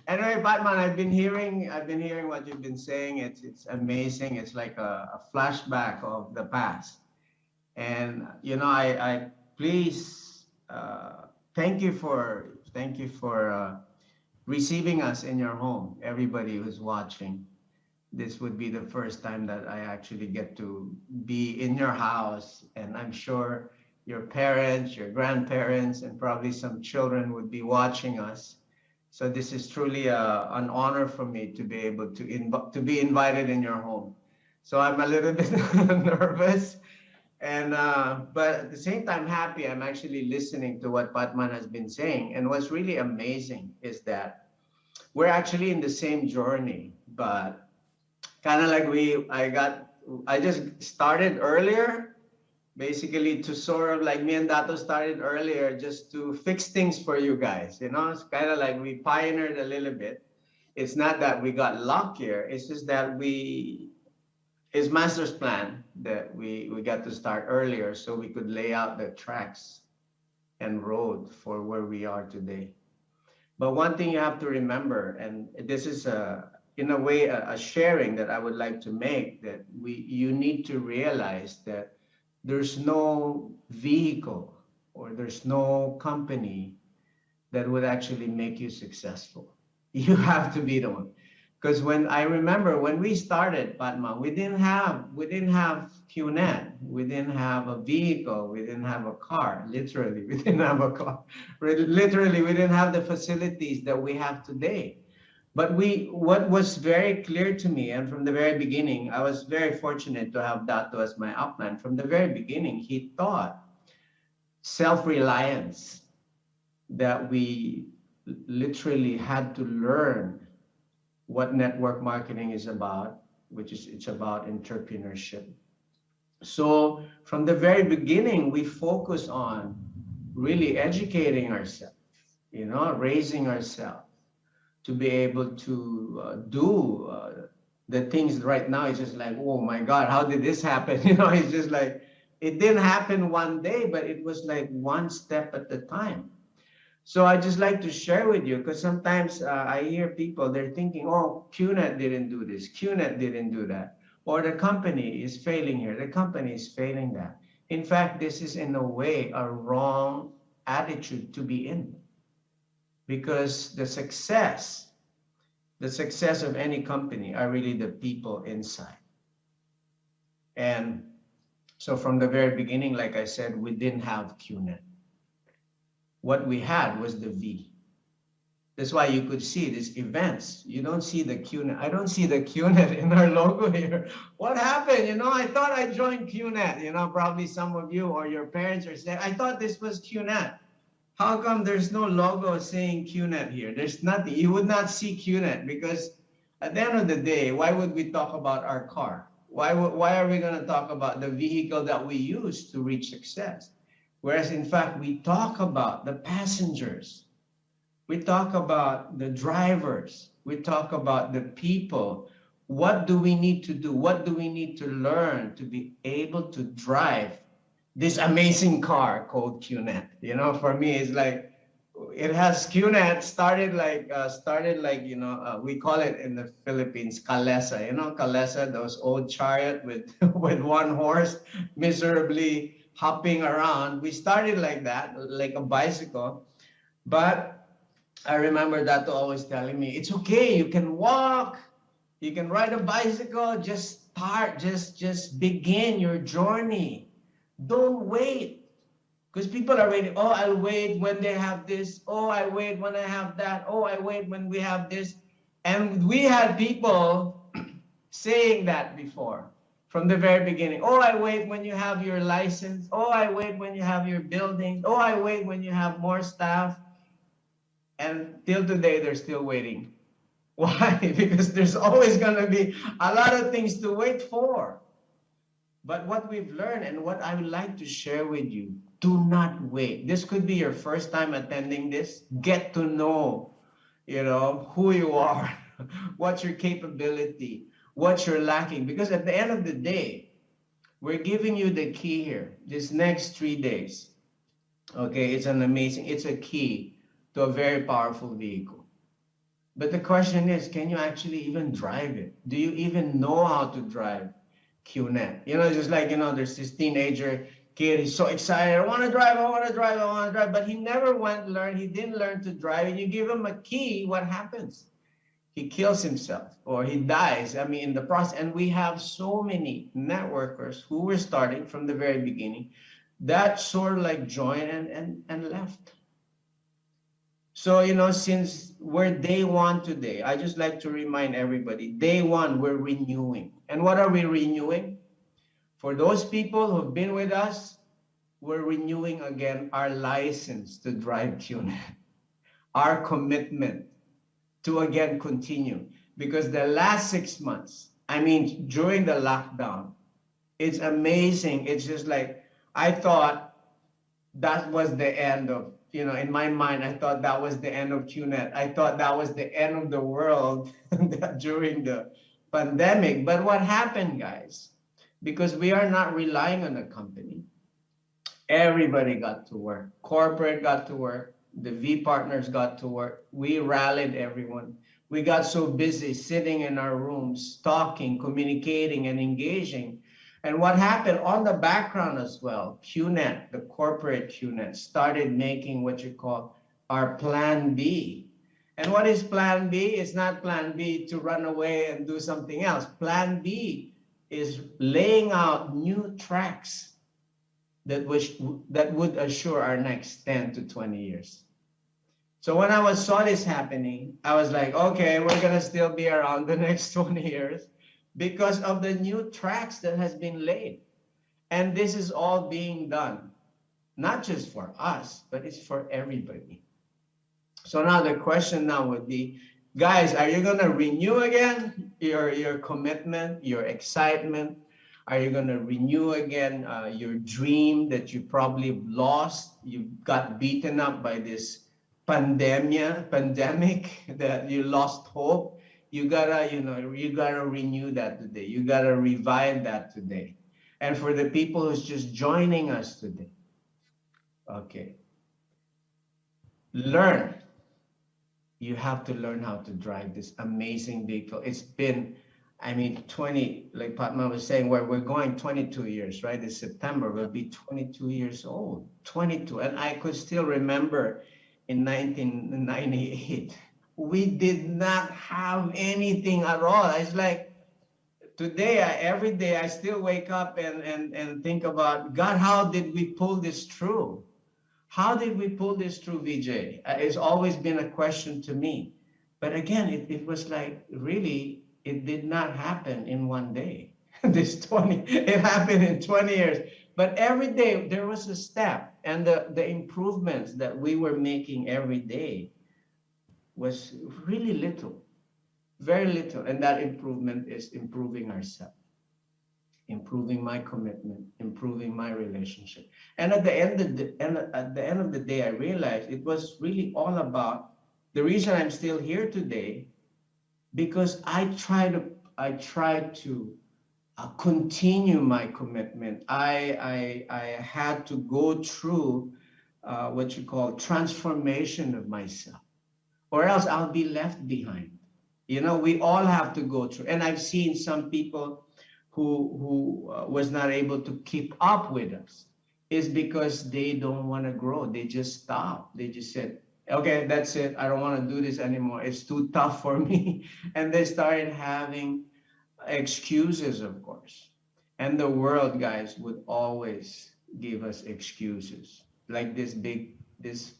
Anyway, Batman, I've been hearing what you've been saying. It's amazing. It's like a flashback of the past. And I please thank you for receiving us in your home. Everybody who's watching, this would be the first time that I actually get to be in your house, and I'm sure your parents, your grandparents, and probably some children would be watching us. So this is truly an honor for me to be able to be invited in your home. So I'm a little bit nervous, and but at the same time happy. I'm actually listening to what Patman has been saying, and what's really amazing is that we're actually in the same journey, but kind of like I just started earlier, basically to sort of like me and Dato started earlier just to fix things for you guys. It's kind of like we pioneered a little bit. It's not that we got luckier, it's just that his master's plan that we got to start earlier so we could lay out the tracks and road for where we are today. But one thing you have to remember, and this is in a way a sharing that I would like to make, that you need to realize that there's no vehicle or there's no company that would actually make you successful. You have to be the one. Because when I remember when we started Padma, we didn't have QNet, we didn't have a vehicle, we didn't have a car. Literally, we didn't have a car. Literally, we didn't have the facilities that we have today. But what was very clear to me, and from the very beginning, I was very fortunate to have Dato as my upline. From the very beginning, he taught self-reliance, that we literally had to learn what network marketing is about, which is it's about entrepreneurship. So from the very beginning, we focus on really educating ourselves, raising ourselves to be able to do the things right now. It's just like, oh my God, how did this happen? It's just like, it didn't happen one day, but it was like one step at a time. So I just like to share with you, because sometimes I hear people, they're thinking, oh, QNet didn't do this, QNet didn't do that, or the company is failing here, the company is failing that. In fact, this is in a way a wrong attitude to be in, because the success of any company are really the people inside. And so from the very beginning, like I said, we didn't have QNet. What we had was the V. That's why you could see these events. You don't see the QNet. I don't see the QNet in our logo here. What happened? I thought I joined QNet. Probably some of you or your parents are saying, I thought this was QNet. How come there's no logo saying QNet here? There's nothing. You would not see QNet, because at the end of the day, why would we talk about our car? Why are we going to talk about the vehicle that we use to reach success? Whereas in fact, we talk about the passengers. We talk about the drivers. We talk about the people. What do we need to do? What do we need to learn to be able to drive this amazing car called QNet? For me, it's like, it has QNet started like, we call it in the Philippines, kalesa. Kalesa, those old chariot with, with one horse, miserably hopping around. We started like that, like a bicycle. But I remember Dato always telling me, it's okay, you can walk, you can ride a bicycle, just start, just begin your journey. Don't wait. Because people are waiting. Oh, I'll wait when they have this. Oh, I wait when I have that. Oh, I wait when we have this. And we had people saying that before. From the very beginning. Oh, I wait when you have your license. Oh, I wait when you have your buildings. Oh, I wait when you have more staff. And till today, they're still waiting. Why? Because there's always going to be a lot of things to wait for. But what we've learned, and what I would like to share with you, do not wait. This could be your first time attending this. Get to know, who you are, what's your capability, what you're lacking. Because at the end of the day, we're giving you the key here. This next 3 days, okay, it's a key to a very powerful vehicle. But the question is, can you actually even drive it? Do you even know how to drive QNet? You know, just like, you know, there's this teenager kid, he's so excited, I want to drive, I want to drive, I want to drive, but he never went learn, he didn't learn to drive, and you give him a key, what happens? He kills himself or he dies, I mean, in the process. And we have so many networkers who were starting from the very beginning that sort of like joined and left. So, you know, since we're day one today, I just like to remind everybody, day one, we're renewing. And what are we renewing? For those people who've been with us, we're renewing again our license to drive QNet, our commitment to again continue. Because the last 6 months, I mean, during the lockdown, it's amazing. It's just like, I thought that was the end of, you know, in my mind, I thought that was the end of QNet. I thought that was the end of the world during the pandemic. But what happened, guys? Because we are not relying on a company, everybody got to work. Corporate got to work. The V partners got to work. We rallied everyone. We got so busy sitting in our rooms, talking, communicating, and engaging. And what happened on the background as well, QNet, the corporate QNet, started making what you call our plan B. And what is plan B? It's not plan B to run away and do something else. Plan B is laying out new tracks that would assure our next 10 to 20 years. So when I saw this happening, I was like, okay, we're gonna still be around the next 20 years because of the new tracks that has been laid. And this is all being done, not just for us, but it's for everybody. So now the question now would be, guys, are you gonna renew again your commitment, your excitement? Are you gonna renew again your dream that you probably lost? You got beaten up by this pandemic that you lost hope. You gotta, you gotta renew that today. You gotta revive that today. And for the people who's just joining us today, okay, learn. You have to learn how to drive this amazing vehicle. It's been, I mean, 20, like Padma was saying, where we're going 22 years, right? This September, we'll be 22 years old, 22. And I could still remember in 1998, we did not have anything at all. It's like today, every day, I still wake up and think about, God, how did we pull this through? How did we pull this through, Vijay? It's always been a question to me. But again, it was like, really, it did not happen in one day. It happened in 20 years. But every day there was a step, and the improvements that we were making every day was really little, very little. And that improvement is improving ourselves, improving my commitment, improving my relationship. And at the end of the day, I realized it was really all about the reason I'm still here today, because I try to continue my commitment. I had to go through what you call transformation of myself, or else I'll be left behind. You know, we all have to go through. And I've seen some people who was not able to keep up with us is because they don't want to grow. They just stopped. They just said, okay, that's it. I don't want to do this anymore. It's too tough for me. And they started having excuses, of course. And the world, guys, would always give us excuses. Like this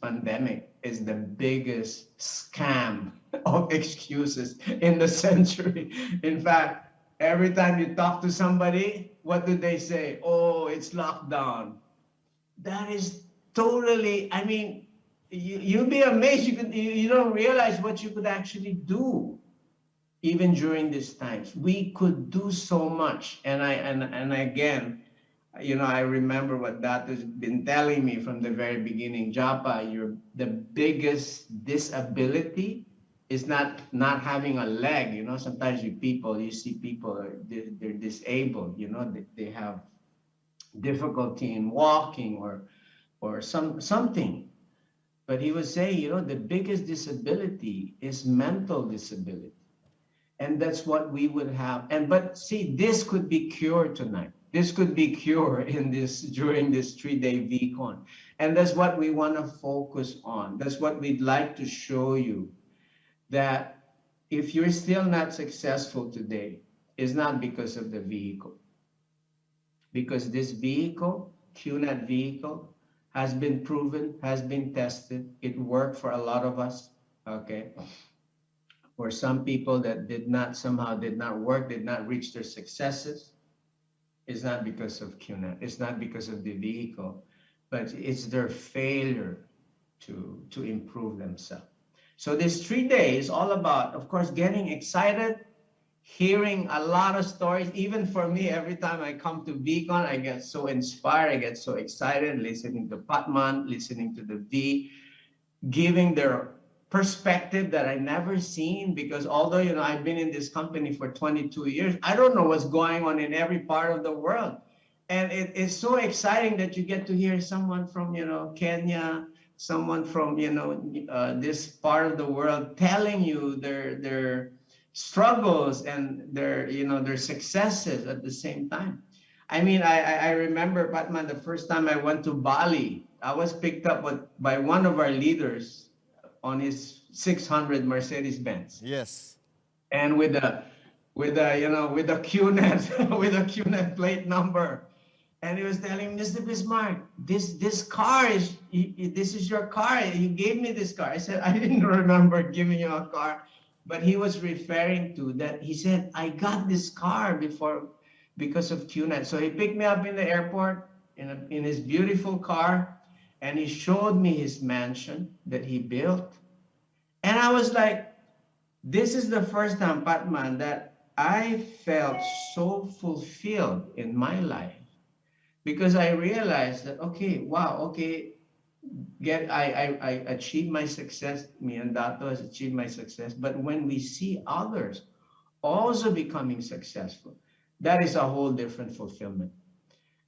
pandemic is the biggest scam of excuses in the century. In fact, every time you talk to somebody, what do they say? Oh, it's lockdown. That is totally, I mean, you'd be amazed. You don't realize what you could actually do even during these times. We could do so much. And again, I remember what Dato's been telling me from the very beginning. Japa, the biggest disability is not having a leg. Sometimes you see people, they're disabled, they have difficulty in walking or something. But he was saying, you know, the biggest disability is mental disability. And that's what we would have. And but see, this could be cured tonight. This could be cured in this during this 3-day VCon. And that's what we want to focus on. That's what we'd like to show you, that if you're still not successful today, it's not because of the vehicle. Because this vehicle, QNet vehicle, has been proven, has been tested. It worked for a lot of us, okay? For some people that did not work, did not reach their successes, it's not because of QNet. It's not because of the vehicle, but it's their failure to improve themselves. So this 3 days is all about, of course, getting excited, hearing a lot of stories. Even for me, every time I come to VCon, I get so inspired, I get so excited, listening to Patman, listening to the V, giving their perspective that I never seen, because although, you know, I've been in this company for 22 years, I don't know what's going on in every part of the world. And it's so exciting that you get to hear someone from, you know, Kenya, someone from, you know, this part of the world telling you their struggles and their, you know, their successes at the same time. I mean, I remember, Batman, the first time I went to Bali, I was picked up by one of our leaders on his 600 Mercedes-Benz. Yes. And with a you know, with a QNet with a QNet plate number. And he was telling Mr. Bismark, this car is this is your car. You gave me this car. I said, I didn't remember giving you a car. But he was referring to that. He said, I got this car before because of QNet. So he picked me up in the airport in his beautiful car, and he showed me his mansion that he built. And I was like, this is the first time, Patman, that I felt so fulfilled in my life, because I realized that, okay, wow, okay, I achieved my success. Me and Dato has achieved my success. But when we see others also becoming successful, that is a whole different fulfillment.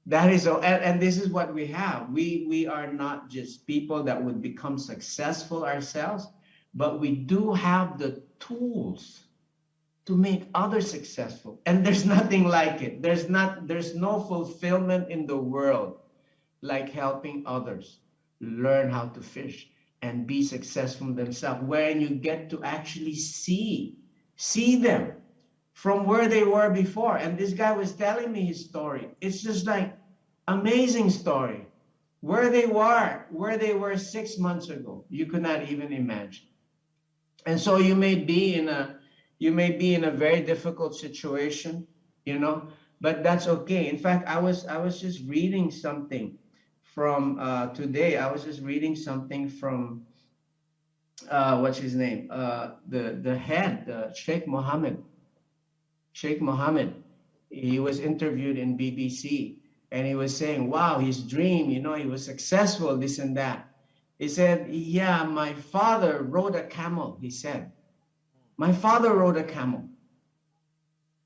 That is, and this is what we have. We are not just people that would become successful ourselves, but we do have the tools to make others successful. And there's nothing like it. There's no fulfillment in the world like helping others learn how to fish and be successful themselves, wherein you get to actually see them from where they were before. And this guy was telling me his story. It's just like amazing story. Where they were 6 months ago, you could not even imagine. And so you may be in a very difficult situation, you know, but that's okay. In fact, I was just reading something from today. I was just reading something from what's his name? The head, Sheikh Mohammed. Sheikh Mohammed. He was interviewed in BBC, and he was saying, wow, his dream, you know, he was successful, this and that. He said, yeah, my father rode a camel, he said. My father rode a camel.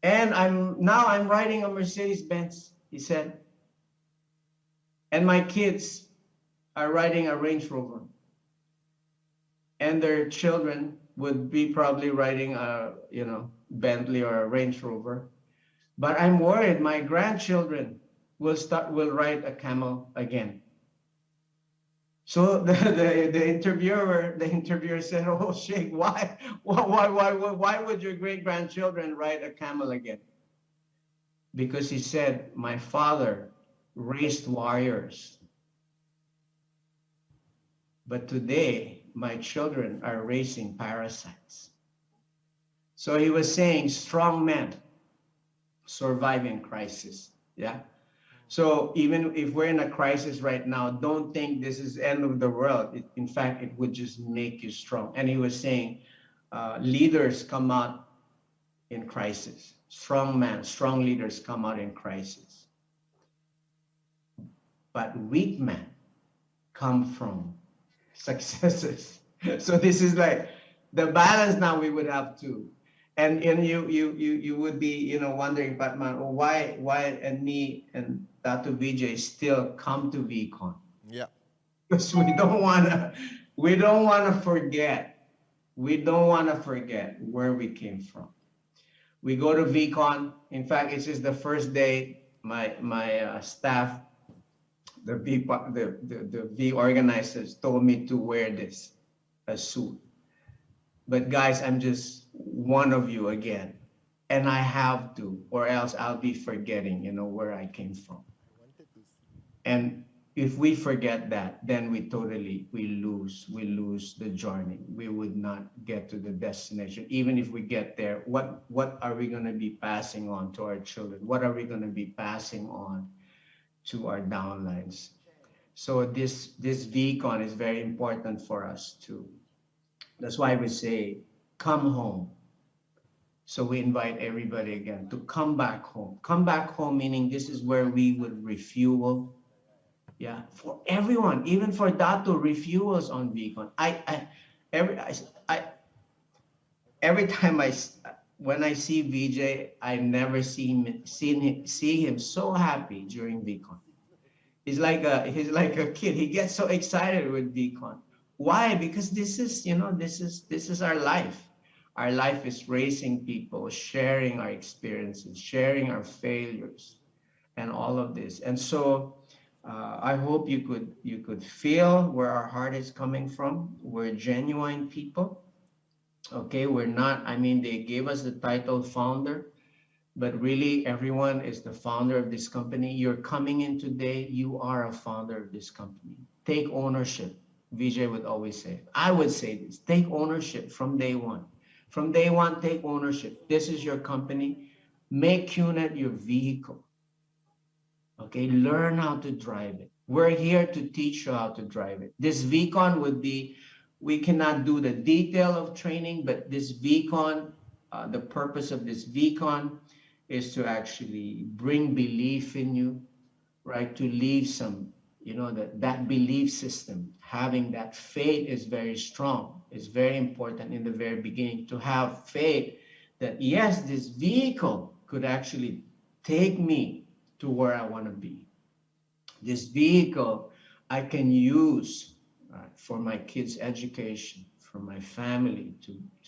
And I'm riding a Mercedes-Benz, he said. And my kids are riding a Range Rover. And their children would be probably riding a, you know, Bentley or a Range Rover. But I'm worried my grandchildren will ride a camel again. So the interviewer said, "Oh, Sheikh, why would your great grandchildren ride a camel again?" Because he said, "My father raised warriors, but today my children are raising parasites." So he was saying, strong men survive in crisis. Yeah. So even if we're in a crisis right now, don't think this is the end of the world. In fact, it would just make you strong. And he was saying, leaders come out in crisis. Strong leaders come out in crisis. But weak men come from successes. So this is like the balance now we would have to. And you would be, you know, wondering, Batman, oh, why and me and Dato Vijay still come to VCon? Yeah. Because we don't want to we don't want to forget. We don't want to forget where we came from. We go to VCon. In fact, it's just the first day. My staff, the the V organizers, told me to wear this, a suit. But guys, I'm just one of you again, and I have to, or else I'll be forgetting, where I came from. And if we forget that, then we lose the journey. We would not get to the destination. Even if we get there, what are we going to be passing on to our children? What are we going to be passing on to our downlines? So this VCon is very important for us too. That's why we say, come home. So we invite everybody again to come back home. Come back home, meaning this is where we would refuel. Yeah, for everyone, even for Dato, refuels on VCon. Every time when I see Vijay, I never see him so happy during VCon. He's like a kid. He gets so excited with VCon. Why? Because this is our life. Our life is raising people, sharing our experiences, sharing our failures, and all of this. And so I hope you could feel where our heart is coming from. We're genuine people. Okay, we're not, I mean, they gave us the title founder, but really everyone is the founder of this company. You're coming in today, you are a founder of this company. Take ownership. Vijay would always say, I would say this, take ownership from day one. From day one, take ownership. This is your company. Make QNet your vehicle. Okay, learn how to drive it. We're here to teach you how to drive it. This VCon would be, we cannot do the detail of training, but this VCon, the purpose of this VCon is to actually bring belief in you, right? To leave some, that belief system, having that faith is very strong. It's very important in the very beginning to have faith that yes, this vehicle could actually take me to where I want to be. This vehicle I can use for my kids' education, for my family,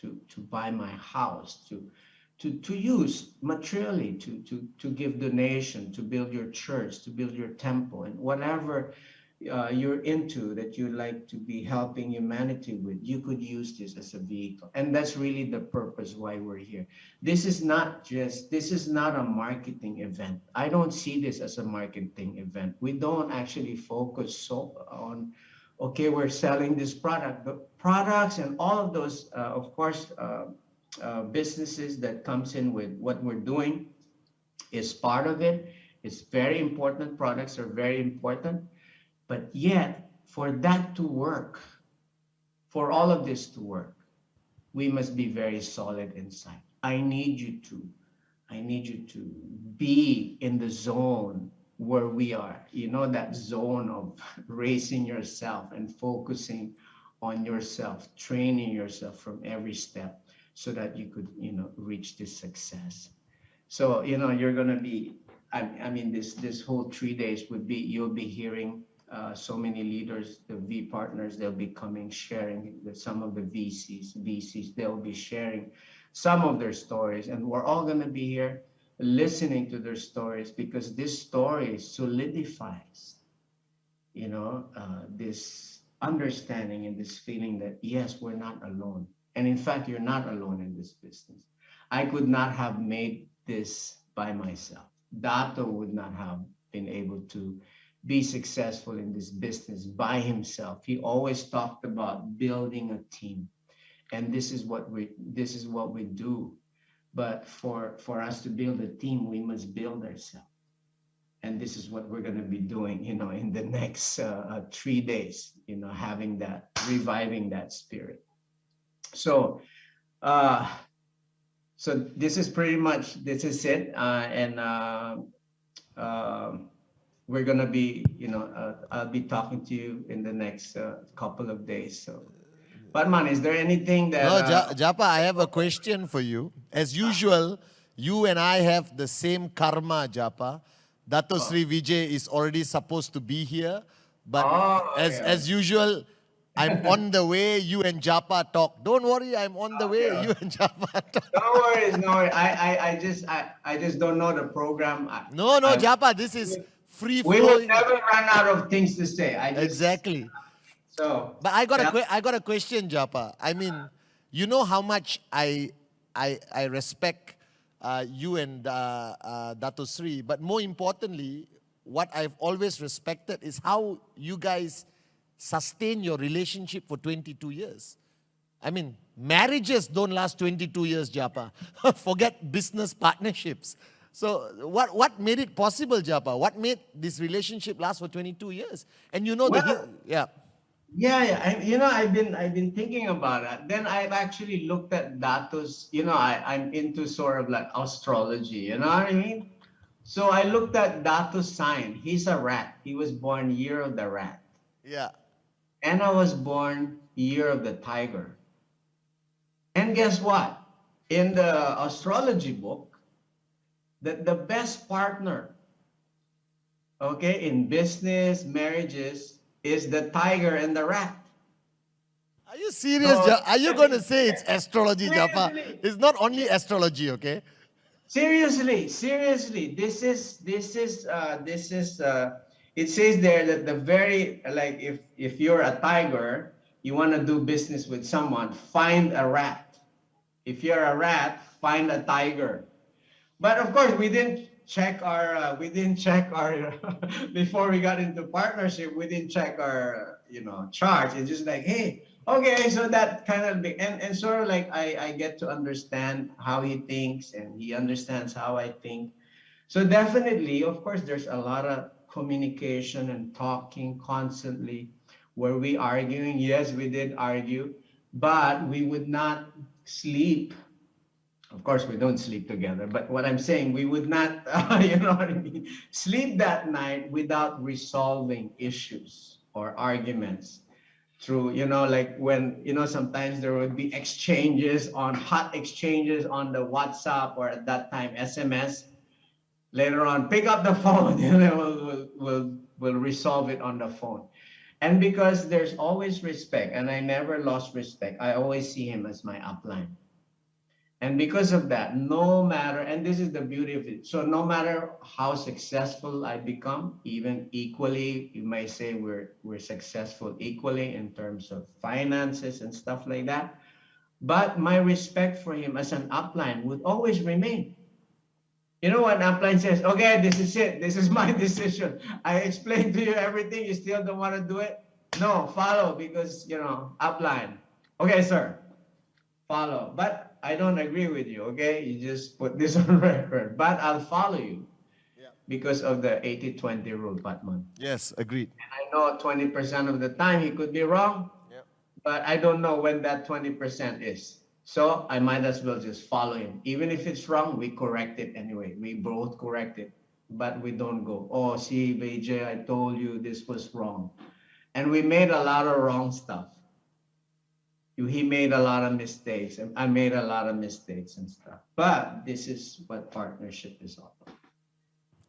to buy my house, to use materially, to give donation, to build your church, to build your temple, and whatever you're into that you'd like to be helping humanity with, you could use this as a vehicle. And that's really the purpose why we're here. This is not a marketing event. I don't see this as a marketing event. We don't actually focus so on, okay, we're selling this product. The products and all of those, of course, businesses that comes in with what we're doing is part of it. It's very important. Products are very important. But yet, for that to work, for all of this to work, we must be very solid inside. I need you to be in the zone where we are, that zone of raising yourself and focusing on yourself, training yourself from every step so that you could, reach this success. So, you're going to be, I mean, this whole 3 days you'll be hearing so many leaders, the V partners, they'll be coming, sharing with some of the VCs, they'll be sharing some of their stories, and we're all going to be here listening to their stories, because this story solidifies, this understanding and this feeling that, yes, we're not alone. And in fact, you're not alone in this business. I could not have made this by myself. Dato would not have been able to be successful in this business by himself. He always talked about building a team. And this is what we do. But for us to build a team, we must build ourselves. And this is what we're going to be doing, in the next 3 days, reviving that spirit. So, so this is it. We're going to be, I'll be talking to you in the next couple of days. So, Batman, is there anything that... No, Japa, I have a question for you. As usual, you and I have the same karma, Japa. Dato Sri Vijay is already supposed to be here. But as usual, I'm on the way. You and Japa talk. Don't worry, I'm on the way. Okay. You and Japa talk. No worries, no worries. I just don't know the program. No, no, I Japa. This is free we will flowing. never run out of things to say. Exactly. So But I got yeah. I got a question, Japa. I mean, you know how much I respect you and Dato Sri, but more importantly, what I've always respected is how you guys sustain your relationship for 22 years. I mean, marriages don't last 22 years, Japa. Forget business partnerships. So what made it possible, Japa? What made this relationship last for 22 years? And you know Well, yeah. yeah, yeah. I've been thinking about that. Then I've actually looked at Dato's. I'm into sort of like astrology. You know what I mean? So I looked at Dato's sign. He's a rat. He was born year of the rat, Yeah. and I was born year of the tiger. And guess what? In the astrology book, the best partner, okay, in business, marriages, is the tiger and the rat. Are you serious? So Are you going to say it's astrology, Japa? seriously, It's not only astrology, okay? seriously, this is it says there that the very, like, if you're a tiger, you want to do business with someone, find a rat. If you're a rat, find a tiger. But of course, we didn't check our before we got into partnership. We didn't check our charts. It's just like, hey, okay, so that kind of and sort of like I get to understand how he thinks and he understands how I think. So definitely, of course, there's a lot of communication and talking constantly. Were we arguing? Yes, we did argue, but we would not sleep. Of course, we don't sleep together, but what I'm saying, we would not, you know what I mean, sleep that night without resolving issues or arguments through, like when, sometimes there would be hot exchanges on the WhatsApp, or at that time, SMS. Later on, pick up the phone, we'll resolve it on the phone. And because there's always respect, and I never lost respect, I always see him as my upline. And because of that, no matter, and this is the beauty of it, so no matter how successful I become, even equally, you may say we're successful equally in terms of finances and stuff like that. But my respect for him as an upline would always remain. You know what upline says? Okay, this is it. This is my decision. I explained to you everything. You still don't want to do it? No, follow, because, upline. Okay, sir, follow. But I don't agree with you, okay? You just put this on record. But I'll follow you because of the 80-20 rule, Patman. Yes, agreed. And I know 20% of the time he could be wrong, but I don't know when that 20% is. So I might as well just follow him. Even if it's wrong, we correct it anyway. We both correct it. But we don't go, oh, see, Vijay, I told you this was wrong. And we made a lot of wrong stuff. He made a lot of mistakes, and I made a lot of mistakes and stuff. But this is what partnership is all about.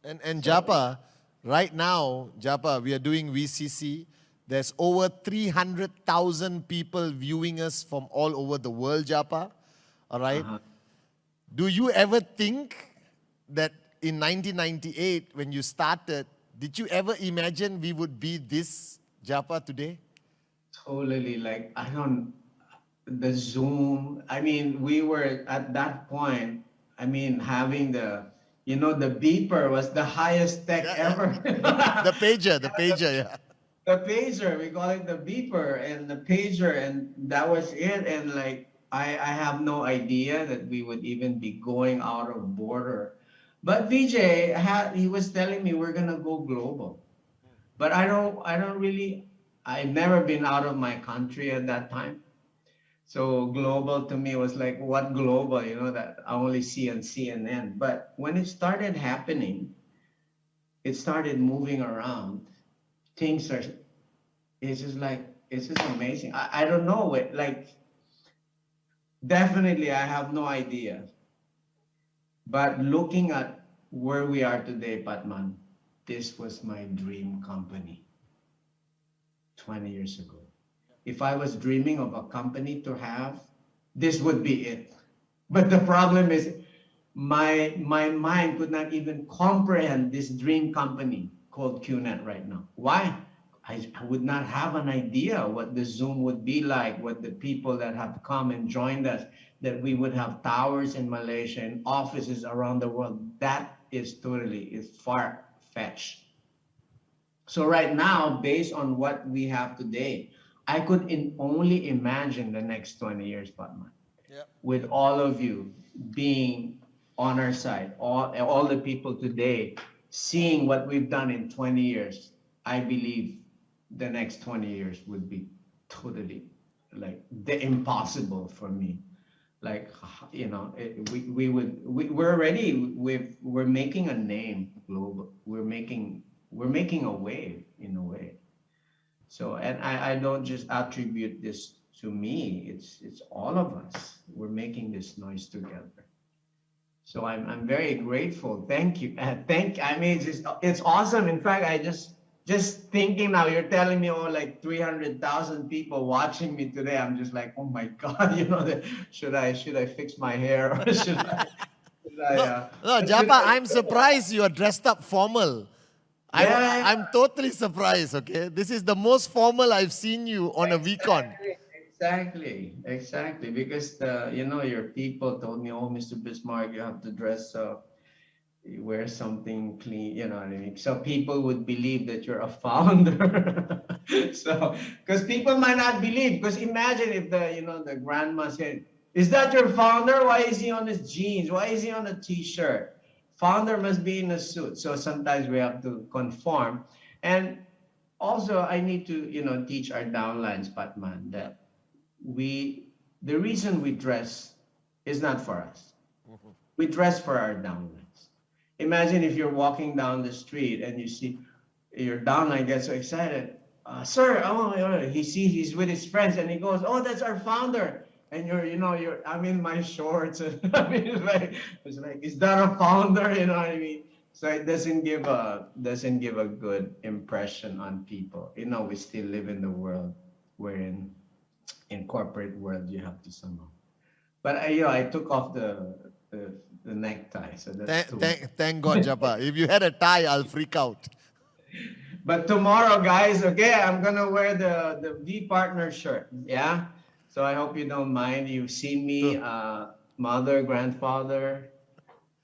And Japa, right now, Japa, we are doing VCC. There's over 300,000 people viewing us from all over the world, Japa. All right? Do you ever think that in 1998, when you started, did you ever imagine we would be this, Japa, today? Totally, like, the Zoom, I mean, we were at that point, I mean, having the beeper was the highest tech ever. The pager, yeah. The pager, we call it the beeper and the pager, and that was it. And like, I have no idea that we would even be going out of border. But Vijay he was telling me we're gonna go global. But I've never been out of my country at that time. So global to me was like, what global, that I only see on CNN. But when it started happening, it started moving around. It's just amazing. I don't know it. Like, definitely, I have no idea. But looking at where we are today, Patman, this was my dream company 20 years ago. if I was dreaming of a company to have, this would be it. But the problem is my mind could not even comprehend this dream company called QNet right now. Why? I would not have an idea what the Zoom would be like, what the people that have come and joined us, that we would have towers in Malaysia and offices around the world. That is far-fetched. So right now, based on what we have today, I could only imagine the next 20 years, Batman, with all of you being on our side, all the people today seeing what we've done in 20 years. I believe the next 20 years would be totally like the impossible for me. Like, we're already, we're making a name global. We're making a wave in a way. So, and I don't just attribute this to me. It's all of us. We're making this noise together. So I'm very grateful. Thank you. I mean, it's awesome. In fact, just thinking now, you're telling me, oh, like 300,000 people watching me today. I'm just like, oh my God, should I fix my hair, or should I, No, Japa, I'm surprised you are dressed up formal. yeah, I'm totally surprised, okay? This is the most formal I've seen you on a weekon. exactly. Because your people told me, oh, Mr. Bismark, you have to dress up, you wear something clean, you know what I mean? So people would believe that you're a founder. So, because people might not believe, because imagine if the grandma said, is that your founder? Why is he on his jeans? Why is he on a t-shirt? Founder must be in a suit. So sometimes we have to conform. And also I need to, teach our downlines, Patman, that the reason we dress is not for us. We dress for our downlines. Imagine if you're walking down the street and you see your downline gets so excited. Sir, he sees he's with his friends and he goes, oh, that's our founder. And I'm in my shorts. And I mean, it's like, is that a founder? You know what I mean? So it doesn't give a good impression on people. We still live in the world wherein in corporate world you have to somehow. But I took off the necktie, so that's too. Thank God, Japa. If you had a tie, I'll freak out. But tomorrow, guys, okay, I'm gonna wear the V partner shirt. Yeah. So I hope you don't mind. You've seen me, mother, grandfather,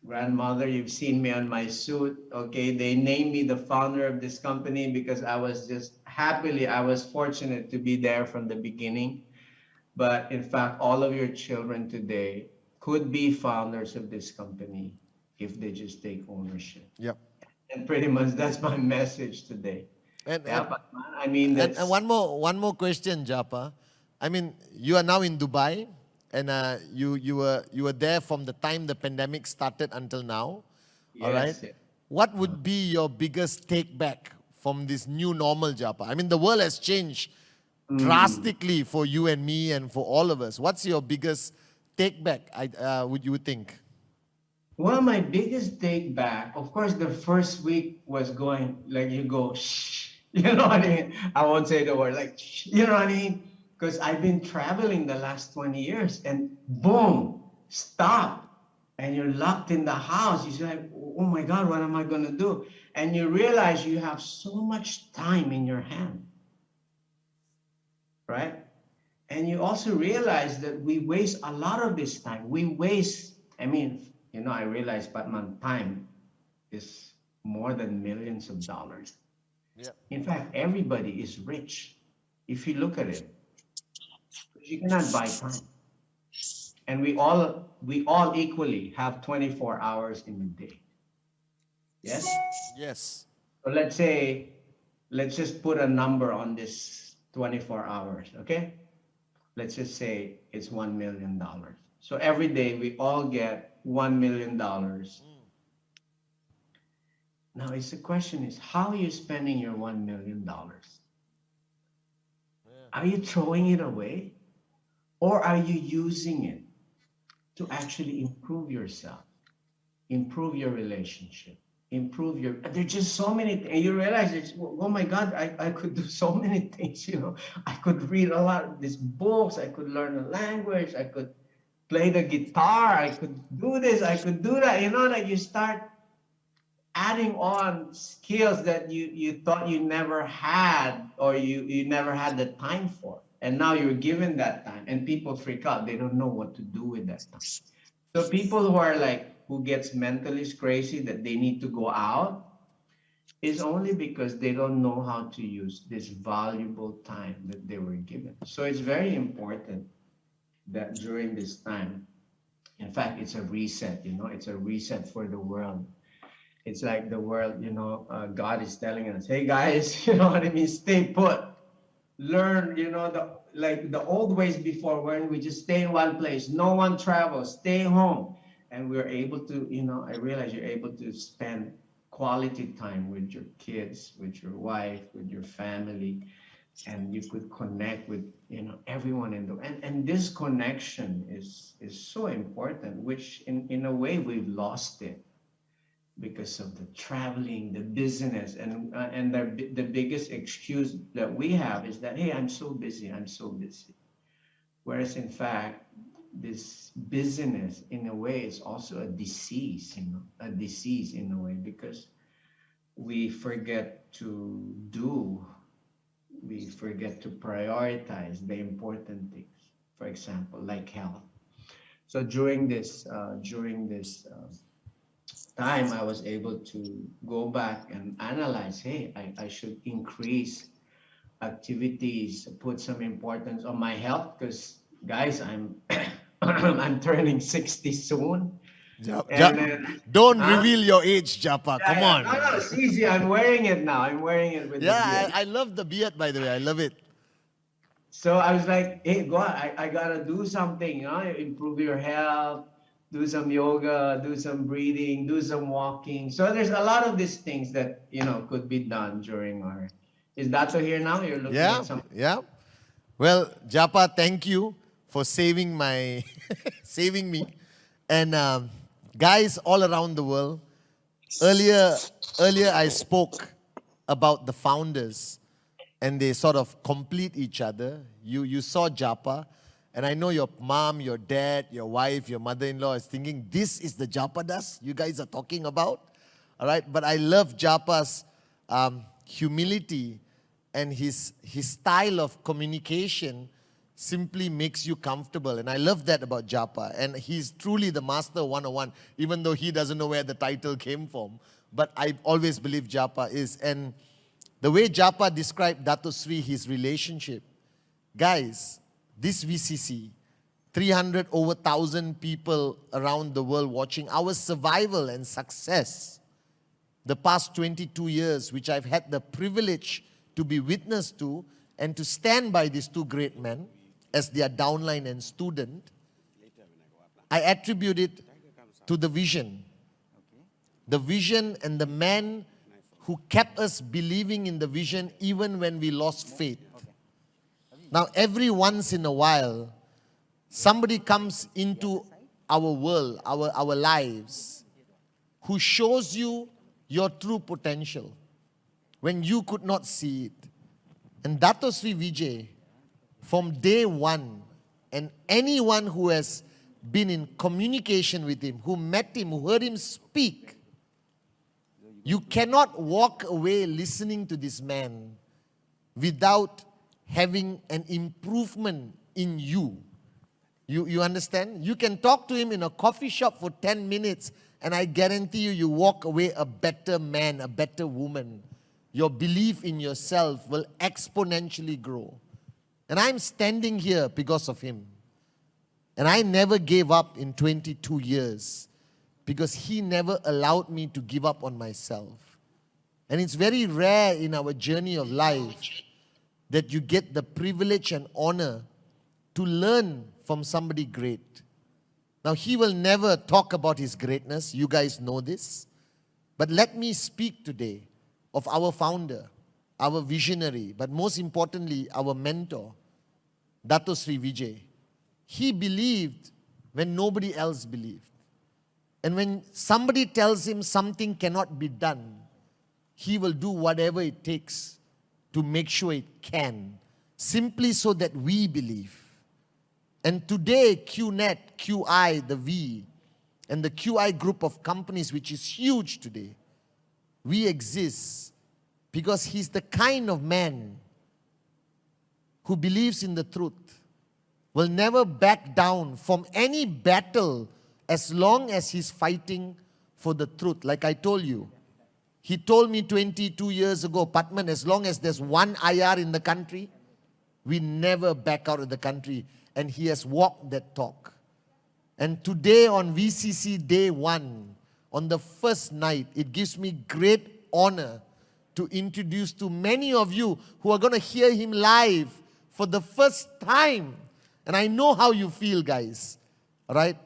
grandmother. You've seen me on my suit. Okay. They named me the founder of this company because I was fortunate to be there from the beginning. But in fact, all of your children today could be founders of this company if they just take ownership. Yep. And pretty much that's my message today. And, Yeah, and, but I mean, and, that's and one more question, Japa. I mean, you are now in Dubai, and you were there from the time the pandemic started until now. All right. yes. What would be your biggest take back from this new normal, Japa? I mean, the world has changed drastically for you and me and for all of us. What's your biggest take back? Would you think? Well, my biggest take back, of course, the first week was going like you go, shh, you know what I mean? I won't say the word like, shh, you know what I mean? Because I've been traveling the last 20 years and boom, stop. And you're locked in the house. You're like, oh my God, what am I going to do? And you realize you have so much time in your hand, right? And you also realize that we waste a lot of this time. I realize, Batman, time is more than millions of dollars. Yeah. In fact, everybody is rich if you look at it. You cannot buy time. And we all equally have 24 hours in a day. Yes? Yes. So let's just put a number on this 24 hours, okay? Let's just say it's $1 million. So every day we all get $1 million. Now the question is, how are you spending your $1 million? Are you throwing it away? Or are you using it to actually improve yourself, improve your relationship, improve your, there's just so many things. And you realize it's, oh my God, I could do so many things, you know. I could read a lot of these books, I could learn a language, I could play the guitar, I could do this, I could do that, you know, that you start adding on skills that you thought you never had, or you never had the time for. And now you're given that time, and people freak out. They don't know what to do with that time. So people who are like, who gets mentally crazy that they need to go out, is only because they don't know how to use this valuable time that they were given. So it's very important that during this time, in fact, it's a reset, you know, it's a reset for the world. It's like the world, you know, God is telling us, hey guys, you know what I mean? Stay put. Learn, you know, like the old ways before, when we just stay in one place, no one travels, stay home. And we're able to, you know, I realize you're able to spend quality time with your kids, with your wife, with your family, and you could connect with, you know, everyone in the, and this connection is so important, which in a way we've lost it because of the traveling, the business, and the biggest excuse that we have is that, hey, I'm so busy, I'm so busy. Whereas in fact, this busyness in a way is also a disease, you know, a disease in a way, because we forget to do, we forget to prioritize the important things. For example, like health. So during this time, I was able to go back and analyze, hey, I should increase activities, put some importance on my health, because guys, I'm I'm turning 60 soon. And then, Don't huh? reveal your age, Japa. Yeah, Come yeah. on. No, no, it's easy. I'm wearing it now. I'm wearing it with the Yeah, beard. I love the beard, by the way. I love it. So I was like, hey, go on, I gotta do something, you know, improve your health, do some yoga, do some breathing, do some walking. So there's a lot of these things that, you know, could be done during our, is Dato here now? You're looking Yeah, at some, yeah. Well, Japa, thank you for saving my, saving me. And guys all around the world, earlier, earlier I spoke about the founders, and they sort of complete each other. You saw Japa, and I know your mom, your dad, your wife, your mother-in-law is thinking, this is the Japa Das you guys are talking about. All right, but I love Japa's humility, and his style of communication simply makes you comfortable. And I love that about Japa. And he's truly the master 101, even though he doesn't know where the title came from. But I always believe Japa is. And the way Japa described Dato Sri, his relationship, guys, this VCC, 300 over 1,000 people around the world watching our survival and success the past 22 years, which I've had the privilege to be witness to and to stand by these two great men as their downline and student, I attribute it to the vision. The vision and the man who kept us believing in the vision even when we lost faith. Now, every once in a while, somebody comes into our world, our lives, who shows you your true potential when you could not see it. And Dato Sri Vijay, from day one, and anyone who has been in communication with him, who met him, who heard him speak, you cannot walk away listening to this man without having an improvement in you. You understand? You can talk to him in a coffee shop for 10 minutes, and I guarantee you, you walk away a better man, a better woman. Your belief in yourself will exponentially grow. And I'm standing here because of him. And I never gave up in 22 years because he never allowed me to give up on myself. And it's very rare in our journey of life that you get the privilege and honor to learn from somebody great. Now, he will never talk about his greatness. You guys know this. But let me speak today of our founder, our visionary, but most importantly, our mentor, Dato Sri Vijay. He believed when nobody else believed. And when somebody tells him something cannot be done, he will do whatever it takes to make sure it can, simply so that we believe. And today, QNet, QI, the V, and the QI group of companies, which is huge today, we exist because he's the kind of man who believes in the truth, will never back down from any battle as long as he's fighting for the truth. Like I told you, he told me 22 years ago, Patman, as long as there's one IR in the country, we never back out of the country. And he has walked that talk. And today on VCC day 1, on the first night, it gives me great honor to introduce to many of you who are going to hear him live for the first time. And I know how you feel, guys. All right?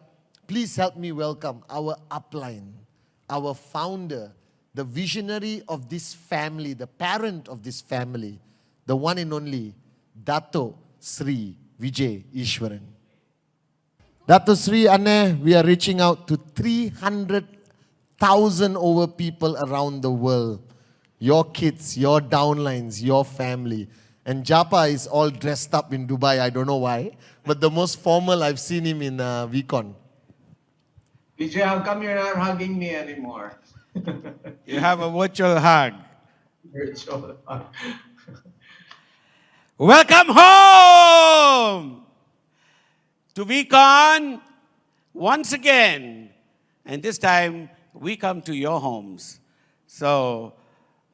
Please help me welcome our upline, our founder, the visionary of this family, the parent of this family, the one and only Dato Sri Vijay Eswaran. Dato Sri Anne, we are reaching out to 300,000 over people around the world. Your kids, your downlines, your family. And Japa is all dressed up in Dubai, I don't know why. But the most formal, I've seen him in VCon. Vijay, how come you're not hugging me anymore? You have a virtual hug. Virtual hug. Welcome home to VCon once again. And this time, we come to your homes. So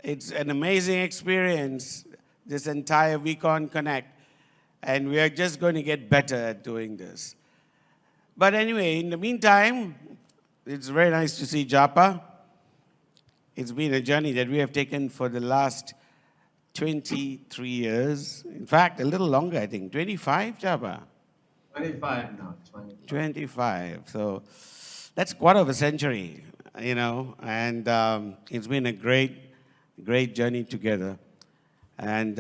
it's an amazing experience, this entire VCon Connect. And we are just going to get better at doing this. But anyway, in the meantime, it's very nice to see Japa. It's been a journey that we have taken for the last 23 years. In fact, a little longer, I think. 25, Japa? 25 now. 25. 25. So that's quarter of a century, you know. And it's been a great, great journey together. And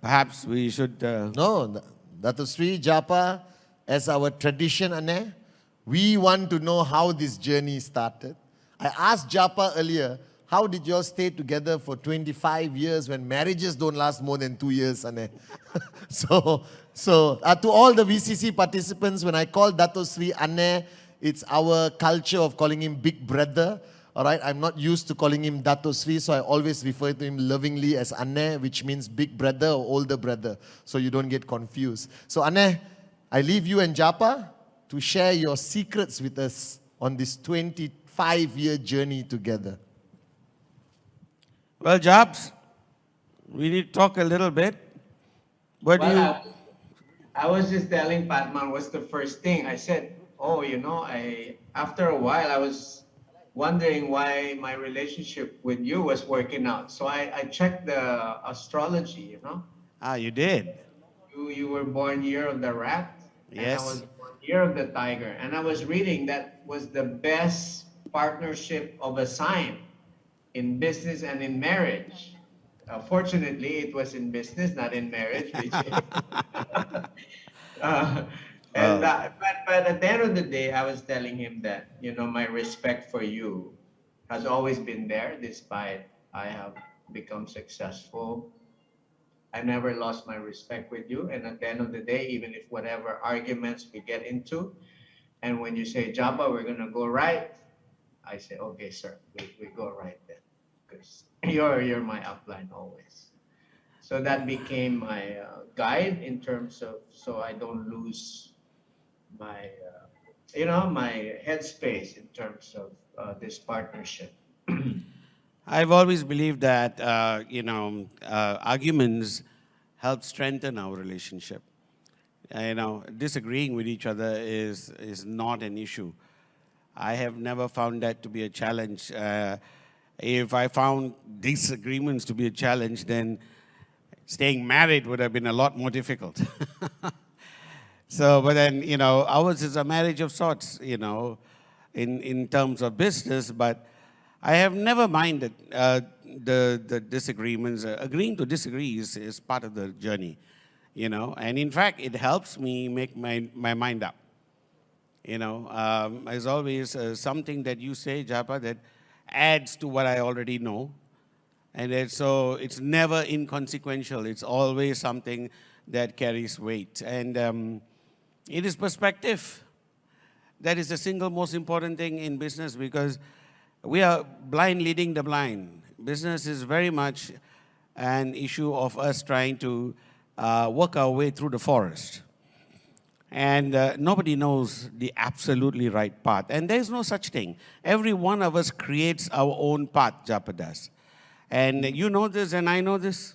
perhaps we should... No, Dato Sri Japa, as our tradition, Anne, we want to know how this journey started. I asked Japa earlier, how did you all stay together for 25 years when marriages don't last more than 2 years, Anne? So to all the VCC participants, when I call Dato Sri Anne, it's our culture of calling him Big Brother. All right, I'm not used to calling him Dato Sri, so I always refer to him lovingly as Anne, which means big brother or older brother, so you don't get confused. So Anne, I leave you and Japa to share your secrets with us on this 25-year journey together. Well, Jobs, we need to talk a little bit. What do you... I was just telling Patman what's the first thing. I said, oh, you know, after a while, I was wondering why my relationship with you was working out. So I checked the astrology, you know. Ah, you did? You were born year of the rat. Yes. And I was born year of the tiger. And I was reading that was the best partnership of a sign in business and in marriage. Fortunately, it was in business, not in marriage. But at the end of the day, I was telling him that, you know, my respect for you has always been there, despite I have become successful. I never lost my respect with you. And at the end of the day, even if whatever arguments we get into, and when you say, Japa, we're going to go right, I say, okay, sir, we go right then. Because you're my upline always. So that became my guide in terms of, so I don't lose my, you know, my headspace in terms of this partnership. I've always believed that, you know, arguments help strengthen our relationship. You know, disagreeing with each other is not an issue. I have never found that to be a challenge. If I found disagreements to be a challenge, then staying married would have been a lot more difficult. So, but then, you know, ours is a marriage of sorts, you know, in terms of business, but I have never minded the disagreements. Agreeing to disagree is part of the journey, you know, and in fact, it helps me make my mind up. As always, something that you say, Japa, that adds to what I already know. And so it's never inconsequential. It's always something that carries weight. And it is perspective. That is the single most important thing in business, because we are blind leading the blind. Business is very much an issue of us trying to work our way through the forest. And nobody knows the absolutely right path. And there's no such thing. Every one of us creates our own path, Japa does. And you know this, and I know this.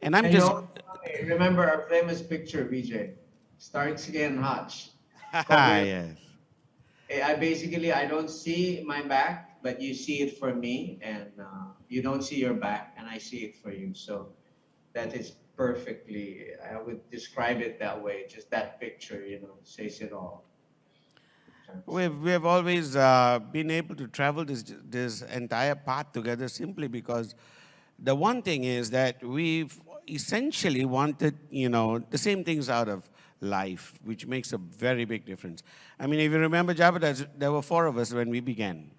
And I'm just... Remember our famous picture, Vijay. Starsky and Hutch. Yes. I don't see my back, but you see it for me, and you don't see your back, and I see it for you. So that is perfectly, I would describe it that way. Just that picture, says it all. We've always been able to travel this entire path together simply because the one thing is that we've essentially wanted, the same things out of life, which makes a very big difference. I mean, if you remember, Japa, there were 4 of us when we began.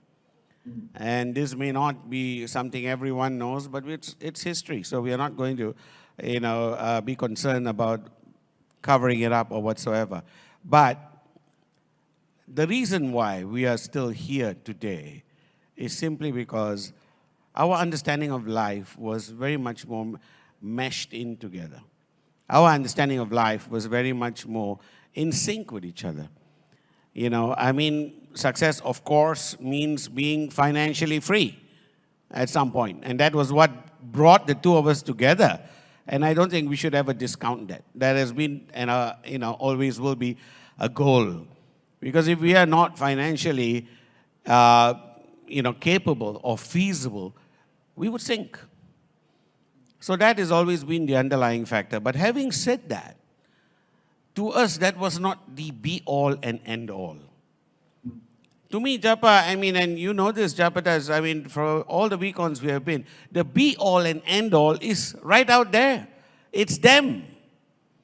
And this may not be something everyone knows, but it's history. So we are not going to, be concerned about covering it up or whatsoever. But the reason why we are still here today is simply because our understanding of life was very much more meshed in together. Our understanding of life was very much more in sync with each other. Success, of course, means being financially free at some point. And that was what brought the 2 of us together. And I don't think we should ever discount that. That has been, and always will be a goal. Because if we are not financially, capable or feasible, we would sink. So that has always been the underlying factor. But having said that, to us, that was not the be-all and end-all. To me, Japa, and you know this, Japa, for all the weekends we have been, the be-all and end-all is right out there. It's them.